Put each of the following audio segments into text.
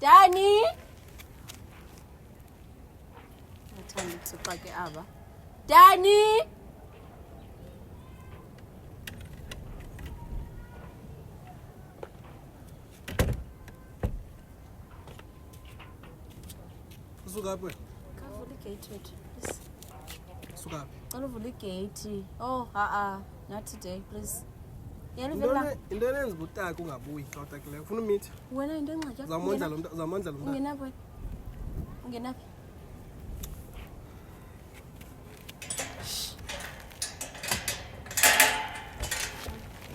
Danny, ngithanda ukusuka aba. Danny, usuka phi? kavula igate wethu. Please. Usuka phi? Cela uvula igate. Oh, not today, please. Into enza ubutaka ungabuyi xa utakileyo. Ufuna umithi? Wena into engxaki. Uzamondla lo mntana, uzamondla lo mntana. Ungenaphi wena? Ungenaphi?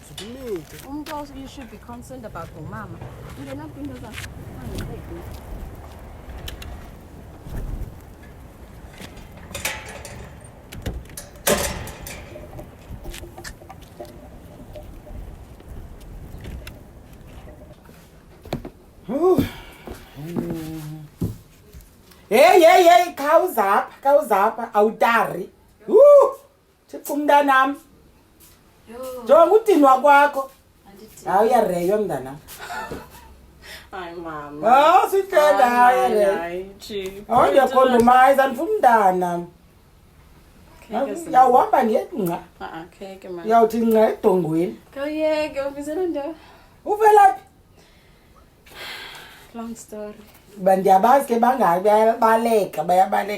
Usukumithi. Umuntu you should be concerned about umama. Ungenaphi into zakho? Hey, khawuzapha, awutari. Thixo mntanami. Jonga udinwa kwakho. Hayi uyareyo mntanami. Hayi mama. Sithanda hayi. Ndiyakhompromise andifuna umntana. Yawuhamba ngengqa. Kheke mama. Yawuthi ngqa edongweni. Khawuyeke ufisela nto. Uvelaphi? Long story. Bandiyabazi ke bayabaleka.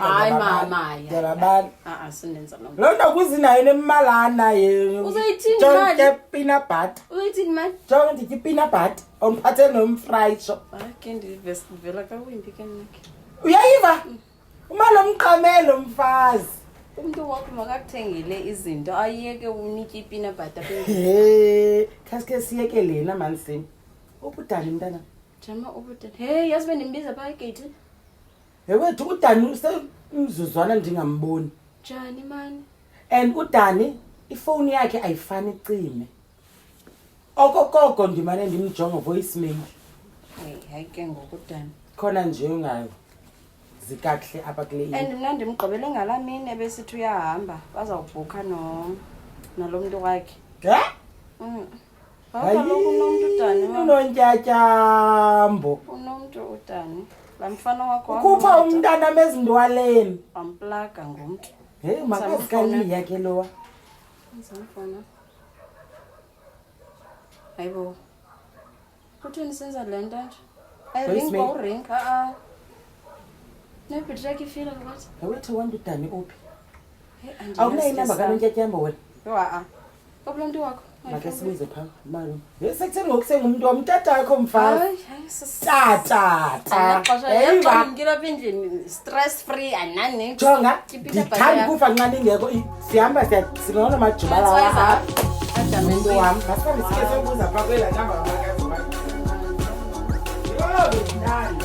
Hayi mama. Ndiyababala. Sindenza lo. Lo nto kuzinayo nemalana ye. Uzoyithini mali? Jonke peanut butter. Uzoyithini mali? Jonke ndithi peanut butter. Oniphathe nomfrysho. Ke ndivela kawimbi ke nakhe. Uyayiva? Uma lo mqamelo mfazi. Umuntu wakho makakuthengele izinto ayeke unike peanut butter. Khaske siyeke lena mansini. Ubudani mntana. Jama ubudani. Hey, yazi benimbiza pha egate. Wethu uDani usemzuzwana ndingamboni. Njani man? And uDani ifoni yakhe ayifani icime. Okokoko ndimane ndimjonga voicemail. Hayi ke ngokudani. Khona nje ungayo. Zikahle apha kule. And mna ndimgqibele ngalamini ebesithi uyahamba bazawubhuka nalo muntu wakhe. Hayi unomuntu uDani. Unontyatyambo. Unomuntu uDani. Lamfana wakho. Ukhupha umntana mezindwaleni. Amplaga ngumuntu. Hey makazikali yakhe lowa. Ngizamfona. Hayibo. Kutheni senza lento nje? Ring for ring. Nebhitrak ifila ngathi. Awethu wantu uDani uphi? Awunayo inamba kanontyatyambo wena? Kumuntu wakho. Make sibize pha malo. Sekutheni ngokusengumuntu wamtata wakho mfazi. Tata. Hey ngila phindini stress free anani. Jonga. Ngithanda kufa nqani ngeko sihamba singona majuba lawa. Umuntu wami masihambe sike sokubuza pha kwela namba makazi wakhe. Yo ndani.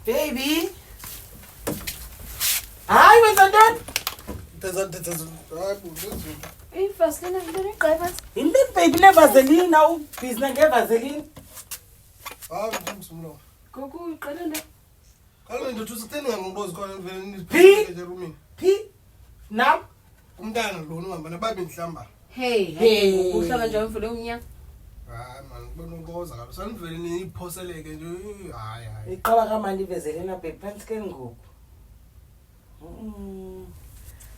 Baby. Hi, wenza ntoni? Ivaseline ngiyaqeba. Yini baby nevaseline ubhizi ngevaseline? Ngimsumlo. Gogo uqala nto. Kaloku ndothi usitheni ngangobozi khona vele niphile erumini. Phi? Nam? Umntana lo uhamba nababe ndihlamba. Hey, uhlaba nje mfule umnyaka. Hayi man, kubona uboza kabi. Sanivele niphoseleke nje. Hayi. Iqaba kamandi ivezelena baby phansi ke ngoku.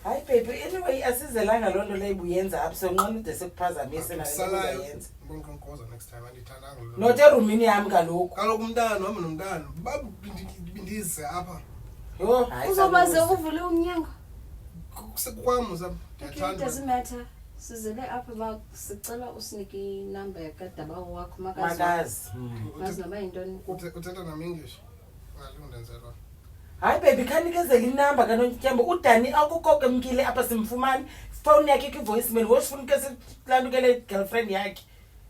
Hayi baby, anyway asizelanga loo nto leyo ibuyenza apha sonqona ide sekuphazamise naleyenza. Bonke nkoza next time andithandanga lo. Not erumini yami kaloku. Kaloku umntana wami nomntana bindize apha. Yho, hayi. Uzobaze uvule umnyango. Kusekwam usam. It doesn't matter. Sizele apha sicela usinike inamba yakadaba wakho Makazi. Mazi noba yintoni. Uthetha nami English. Ngalundenzelwa. Hayi baby, khanikezela inamba kanontyambo. Udani akukho kemkile apha simfumani. Phone yakhe kwi-voicemail. Wosifuna ke silandukele girlfriend yakhe.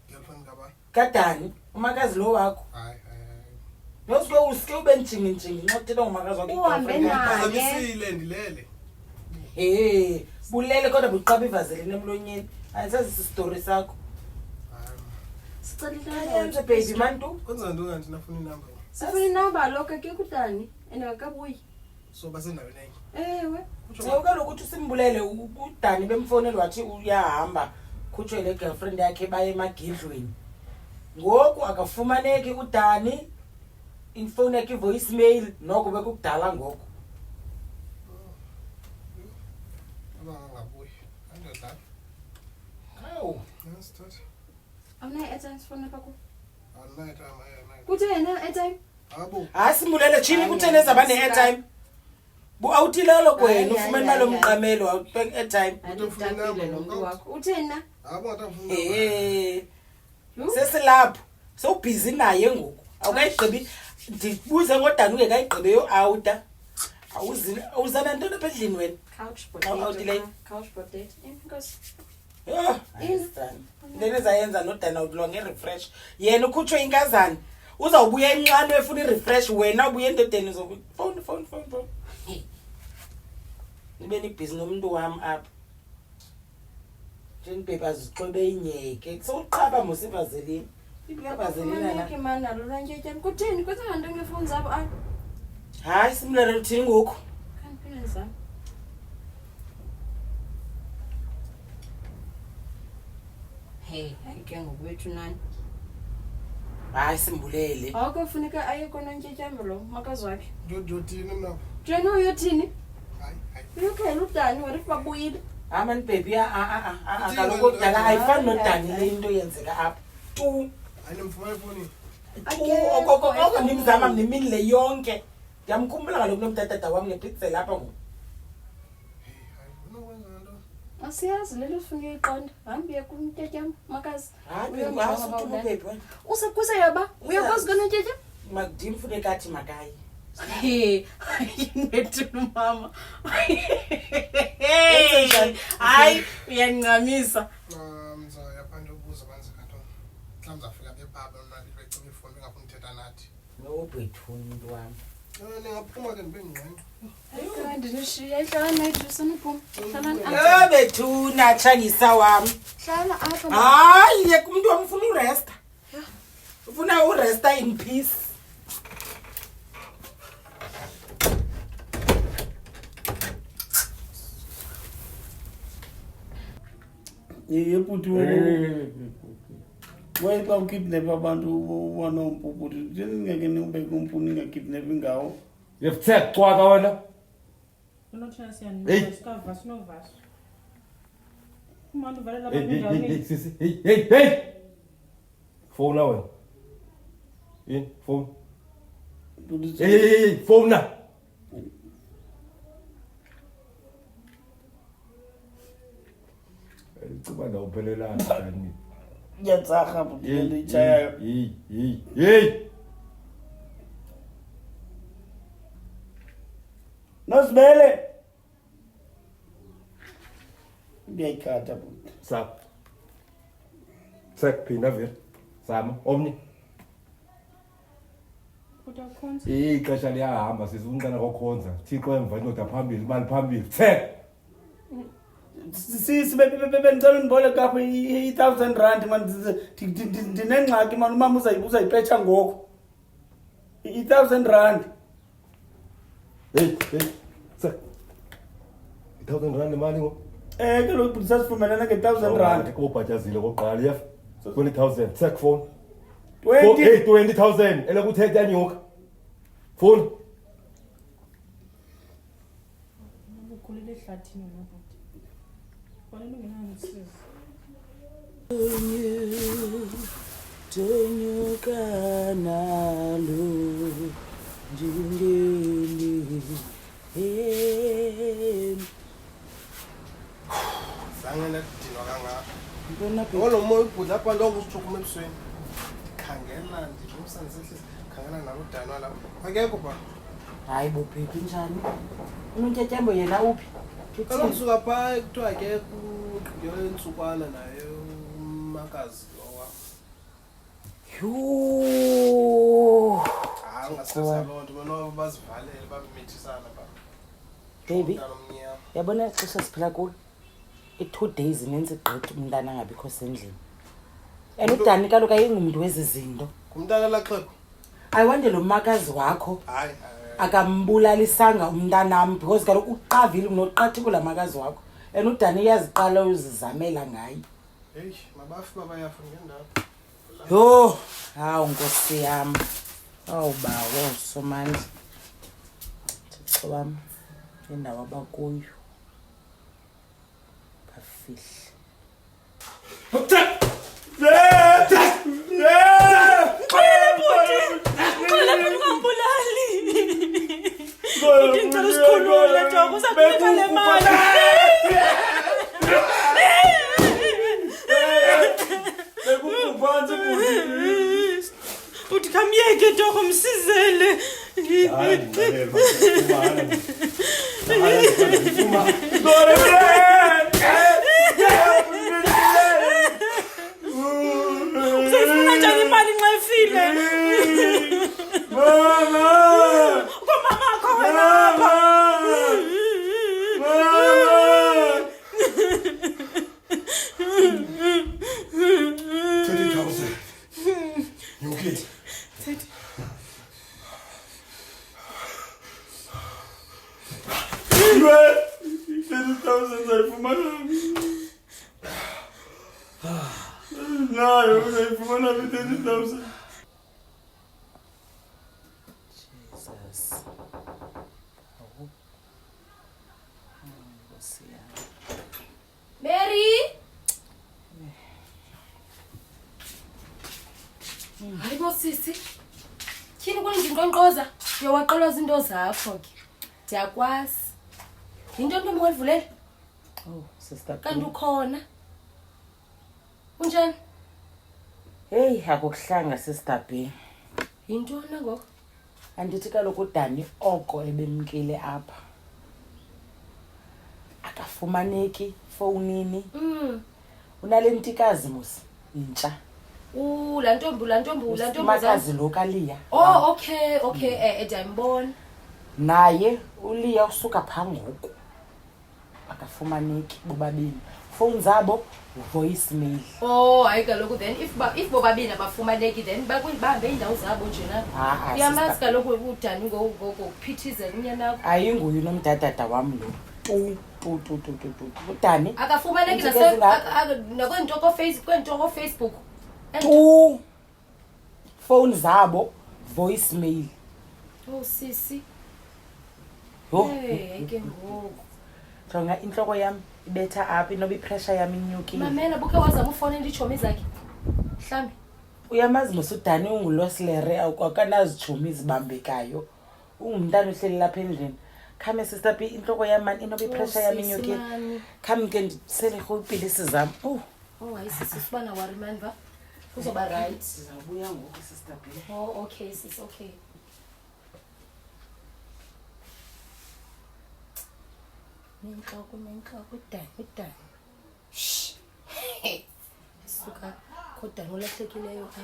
Girlfriend ngaba? Kadani, umakazi lo wakho. Hayi. Nosuke usike ube njingi nxa kuthetha ngomakazi wakhe. Uhambe naye. Phazamisile ndilele. Bulele kodwa buqaba ivazelini emlonyeni. Ayisazi story sakho. Yenze baby mantu. Kwenza ntoni kanti nafuna inamba? Sifuna inamba lokho ke kudani enakabuyi. So basendaweni enye. Ewe. Kaloku ukuthi usimbulele udani bemfonela wathi uyahamba khutshwe le girlfriend yakhe baye emagidlweni. Ngoku akafumaneki udani. Infone yakhe voicemail noko bekukudala ngoku. Abangabuyi. Andodla. Hawu. Yasithatha. Awunayo airtime sifuna pakho. Awunayo time. Kuthe yena airtime? Abo. Asimbulele chini kuthene zabane airtime. Awuthilelo kwena ufumene imali omqamelo awubek airtime. Anditapile nomuntu wakho. Uthena? Abo atafuna. Sesilapho. So busy naye ngoku. Awukayigqibi ndibuze ngodani ungekayigqibeyo awuda. Awuzana ntoni apha endlini wena? Couch potato. Inkosi. Yho, ndene zayenza nodana udlo nge-refresh. Yena ukhutshwe inkazana. Uzawubuya enxane efuna i-refresh wena ubuye endodeni phone. Nibe nibhizi nomuntu wami apha. Njeni baby azixobe inyeke. Sowuqaba mosivazelini. Ibuyabazelina la. Ke mana lo lwanjetyana. Kutheni kwenza nto ngefoni zabo apha? Hayi simlele uthini ngoku? Kanipheleza. Hey, ke ngokwethu nani? Hayi simbulele. Awukho funeka aye kononjetyana lo makazi wakhe. Jothini mna. Jena uyothini? Hayi. Uyokhela udani wena babuyile. Amani baby kaloku kudala ayifani nodani le into yenzeka apha. Tu. Ayimfumana ifoni. Okoko ndimzama nemini le yonke. Ndiyamkhumbula kaloku nomtata wami ngepizza lapha ngoku. Asiyazi lelo ufuna uyiqonda. Hambi kumntatyam makazi. Hayi Usekuse yaba uyakwazi kononjetya? Makudimfune kathi makayi. Hey, ayinethu mama. Hayi, uyancamisa. Mzaya phandle ubuza banzi kanto. Mhlawumbe afika bebaba manje becima ifoni bengafuna uthetha nathi. No bethuni umuntu wami. Ningaphuma ke ndibe ngqengqe. Ndinishiya ihlala nayithi soniphuma. Hlala Bethuna tshangisa wami. Hlala apha. Hayi yeke umuntu wami ufuna uresta. Ufuna uresta in peace. Yephuthi wayexa ukidnap abantu wanompuphuthi njengeke nibeke umfuni ngakidnap ngawo Yeftek cwaka wena. Hey. Phone wena. Phone. Hey, phone na. Kuba na uphelelana kanti. Ngiyatsaga buti le ichayayo. Hey. Nosibele. Ngiyayikhatha buti. Sap. Sekuphinda vele. Zama omnye. Ixesha liyahamba sizunqana kokhonza. Thixo emva indoda phambili, imali phambili. Thek. Sibebe ngicela undiboleke apho i-R1000 man ndinengxaki man umama uzayipetsha ngoku i-R1000 Hey. Sek. R1000 imali ngo. Kaloku bhuti sasivumelana nge-R1000 Ubhatyazile koqala yef. 20,000. Sek phone. 20 20,000 elokuthetha nyuka. Phone. ndikhulele ehlathini nobhuti. Fanele ungenamsizi. Tonyuka nalo njingeli zange ndadinwa kangaka ntona ngolo moya ubhudla apha lonke usithukuma ebusweni khangela ndivumisa ndisehlisa khangela naludani walapha akekho pha hayi bophephi njani unontyatyambo yena uphi kaloku suka phaa kuthiwa akekho ugqibele intsukwana naye umakazi lowa yho ungasesa loo nto benoba bazivalele bamithisana pha baby omnyama yabona ixesha siphila kulo i-2 days inenzi gqithi umntana angabikho sendlini and udani kaloku ayingumntu wezi zinto ngumntana laxhepho ayiwande lo makazi wakho hayi akambulalisanga umntanam because kaloku uqavile unoqathi kula makazi wakho and udani iyaziqala uzizamela ngayo heyi mabafi babayafa ngendawo yho hawu nkosi yam awubawo somandla thixo wam indawo abakuyo bafihle Ngicela usikhulule Joko usakunika le mali. Uthi kamyeke Joko msizele. Usifuna njani imali nxa ifile? Komama khona lapha. Jesus. Mary! Hayibo sisi. Tyhini kunindinqonqoza? Uyawaqolwa zinto zakho ke. Ndiyakwazi. Yinto ntombi walivulela? Oh, sister. Kanti ukhona. Unjani? Hey, akukuhlanga sister B. Yintoni ngoko? Andithi kaloku udani oko ebemkile apha. Akafumaneki fowunini. Unale ntikazi musi intsha. La ntombi makazi lo kaLiya. Oh, okay, ndiyambona. Naye uLiya usuka phangoku. Akafumaneki bobabini. Phone zabo voicemail. Oh, hayi kaloku then if bobabini abafumaneki then bahambe indawo zabo nje na. Uyamazi kaloku udani ngokuphithizela unyanakho. Ayinguye nomdadada wam lo. Tu. Udani akafumaneki nakwentoko Facebook. Tu. Phone zabo voicemail. Oh sisi. Yo. Hey, ke ngoku. Jonga inhloko yami ibetha apha inoba ipressure yami inyukile. Mamela buke wazama ufonela ichomi zakhe. Mhlambi. Uyamazi musudani ungulosilere akanazichomi izibambekayo. Ungumntana uhleli lapha endlini. Khame sister B inhloko yami mani inoba ipressure yami inyukile. Khame ke ndisele khopilisi zami. Oh hayi sisi sibana worry man va. Uzoba right. Sizabuya ngoku sister B. Oh okay sis okay. Nenhloko udani. Shh. Suka kodwa ngolahlekileyo apha.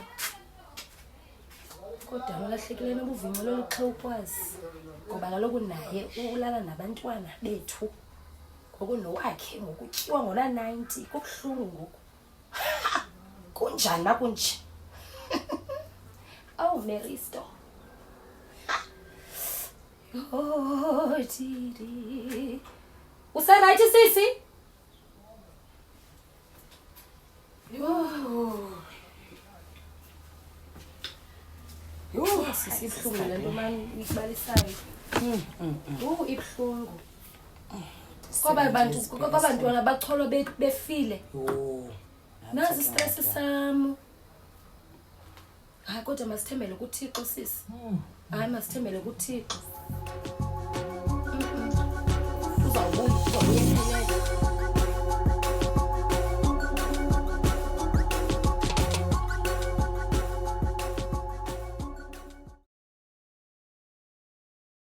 Kodwa ngolahlekileyo nobuvinco loluxhawukwazi. Ngoba kaloku naye ulala nabantwana bethu. Ngoku nowakhe ngokutyiwa ngona 90 kubuhlungu ngoku. Kunjani nakunje? Oh Meristo. Oh Tiri. Usaright sisi? Yo sisi ibhlungu lento mani ikubalisayo. Ibhlungu. kwabantwana bacholwa befile. Oh. Nazi stress sam. Hayi kodwa masithembele kuThixo sisi. Hayi masithembele kuThixo. Uzawubuya